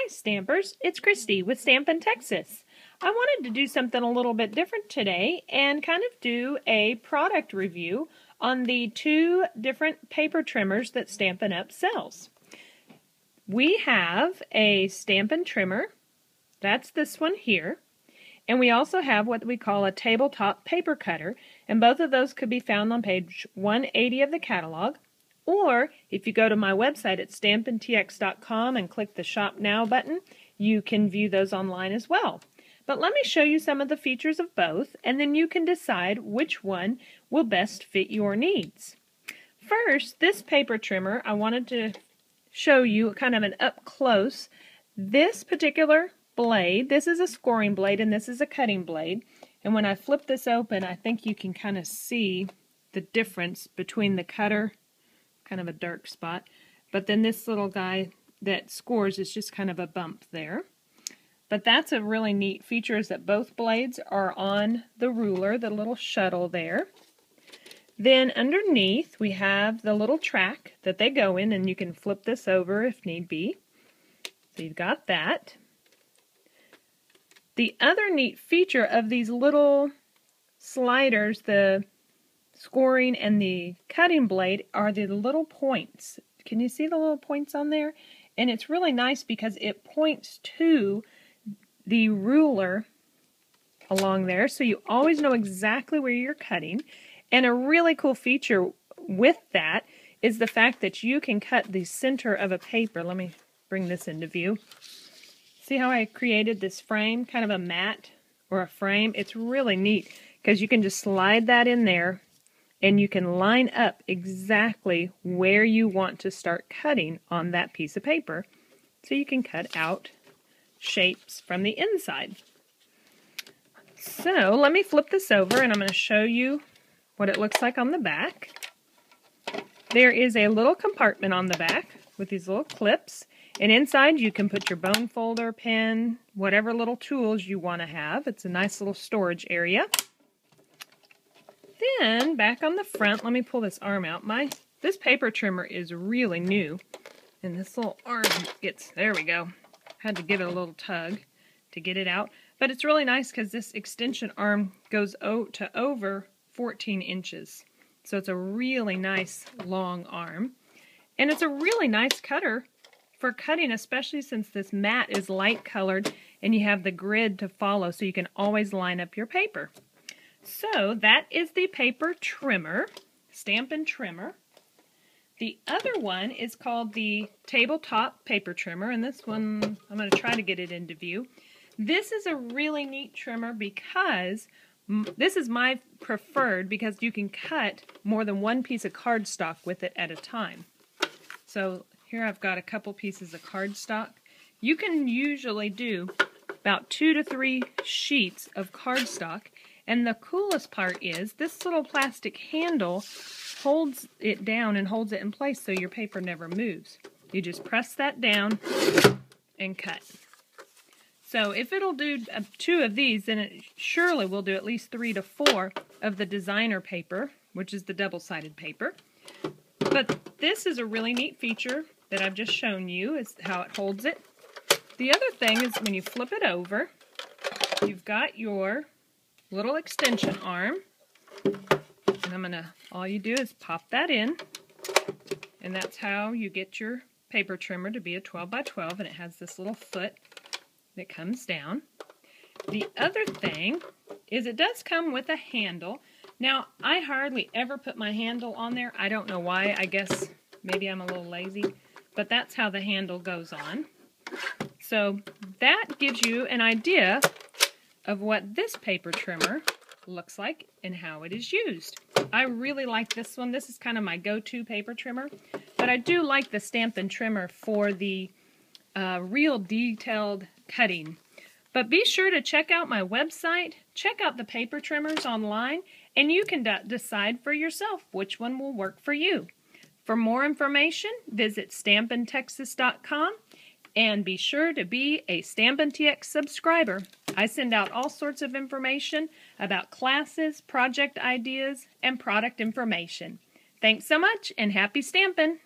Hi Stampers, it's Christy with Stampin' Texas. I wanted to do something a little bit different today and kind of do a product review on the two different paper trimmers that Stampin' Up sells. We have a Stampin Trimmer, that's this one here, and we also have what we call a Tabletop Paper Cutter, and both of those could be found on page 180 of the catalog. Or, if you go to my website at stampintx.com and click the Shop Now button, you can view those online as well. But let me show you some of the features of both, and then you can decide which one will best fit your needs. First, this paper trimmer, I wanted to show you kind of an up-close. This particular blade, this is a scoring blade and this is a cutting blade. And when I flip this open, I think you can kind of see the difference between the cutter, kind of a dark spot, but then this little guy that scores is just kind of a bump there. But that's a really neat feature, is that both blades are on the ruler, the little shuttle there. Then underneath we have the little track that they go in, and you can flip this over if need be. So you've got that. The other neat feature of these little sliders, the scoring and the cutting blade, are the little points. Can you see the little points on there? And it's really nice because it points to the ruler along there, so you always know exactly where you're cutting. And a really cool feature with that is the fact that you can cut the center of a paper. Let me bring this into view. See how I created this frame, kind of a mat or a frame? It's really neat because you can just slide that in there and you can line up exactly where you want to start cutting on that piece of paper. So you can cut out shapes from the inside. So let me flip this over and I'm going to show you what it looks like on the back. There is a little compartment on the back with these little clips, and inside you can put your bone folder, pen, whatever little tools you want to have. It's a nice little storage area. Then back on the front, let me pull this arm out. This paper trimmer is really new, and this little arm gets, there we go. Had to give it a little tug to get it out, but it's really nice because this extension arm goes to over 14 inches. So it's a really nice long arm, and it's a really nice cutter for cutting, especially since this mat is light colored and you have the grid to follow, so you can always line up your paper. So that is the paper trimmer, Stampin' Trimmer. The other one is called the Tabletop Paper Trimmer, and this one, I'm going to try to get it into view. This is a really neat trimmer because this is my preferred, because you can cut more than one piece of cardstock with it at a time. So here I've got a couple pieces of cardstock. You can usually do about 2 to 3 sheets of cardstock. And the coolest part is this little plastic handle holds it down and holds it in place so your paper never moves. You just press that down and cut. So if it'll do 2 of these, then it surely will do at least 3 to 4 of the designer paper, which is the double-sided paper. But this is a really neat feature that I've just shown you, is how it holds it. The other thing is when you flip it over, you've got your little extension arm, and all you do is pop that in, and that's how you get your paper trimmer to be a 12 by 12, and it has this little foot that comes down. The other thing is it does come with a handle. Now, I hardly ever put my handle on there. I don't know why. I guess maybe I'm a little lazy, but that's how the handle goes on. So that gives you an idea of what this paper trimmer looks like and how it is used. I really like this one. This is kind of my go-to paper trimmer, but I do like the Stampin' Trimmer for the real detailed cutting. But be sure to check out my website, check out the paper trimmers online, and you can decide for yourself which one will work for you. For more information, visit stampintexas.com. And be sure to be a Stampin' TX subscriber. I send out all sorts of information about classes, project ideas, and product information. Thanks so much, and happy stampin'!